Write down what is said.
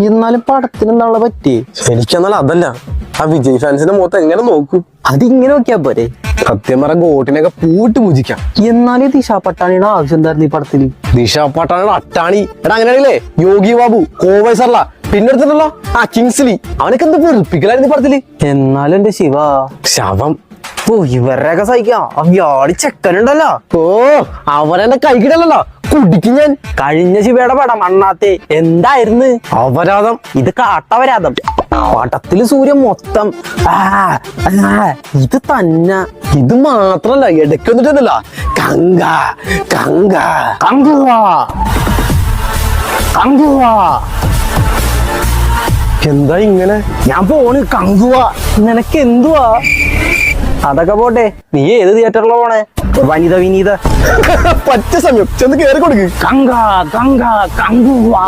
എന്നാലും പടത്തിന് എന്നുള്ള പറ്റി എനിക്കെന്നാൽ അതല്ല, ആ വിജയ് ഫാൻസിന്റെ മുഖത്ത് എങ്ങനെ നോക്കും? അതിങ്ങനെ നോക്കിയാ പോരെ? സത്യം പറ ഗോട്ടിനൊക്കെ പൂട്ട് പൂജിക്കാം. എന്നാലും ദിശ പട്ടാണിയുടെ ആവശ്യം എന്തായിരുന്നു ഈ പടത്തിന്? ദിശ പട്ടാണിയുടെ അട്ടാണി എടാ, അങ്ങനെയാണല്ലേ യോഗി ബാബു, കോവൈ സർല, പിന്നെ എടുത്തിട്ടുള്ള ആ കിങ്സ്ലി, അവനൊക്കെ എന്ത് വെറുപ്പിക്കലായിരുന്നു ഈ പടത്തില്. എന്നാലും എന്റെ ശിവ ശവം. ഇവരെയൊക്കെ സഹിക്കാം. അവ്യാടി ചെക്കനുണ്ടല്ലോ. അവനെന്നെ കൈകിടല്ലോ, കുടിക്കും ഞാൻ. കഴിഞ്ഞ ശിവയുടെ പടം അണ്ണാത്തെ എന്തായിരുന്നു? അപരാധം. ഇത് കാട്ടപരാധം. പടത്തില് സൂര്യൻ മൊത്തം ഇത് തന്നെ. ഇത് മാത്രല്ല, ഇടയ്ക്കൊന്നിട്ടല്ല കങ്ക കങ്ക കങ്കുവാ കങ്കുവാ. എന്താ ഇങ്ങനെ? ഞാൻ പോണ് കങ്കുവാ. നിനക്ക് എന്തുവാ? അതൊക്കെ പോട്ടെ, നീ ഏത് തിയേറ്ററിലോ പോണേ? വനിത വിനീത പറ്റ സമയം ചെന്ന് കേറി കൊടുക്ക്. കങ്ക കങ്ക കങ്കുവാ.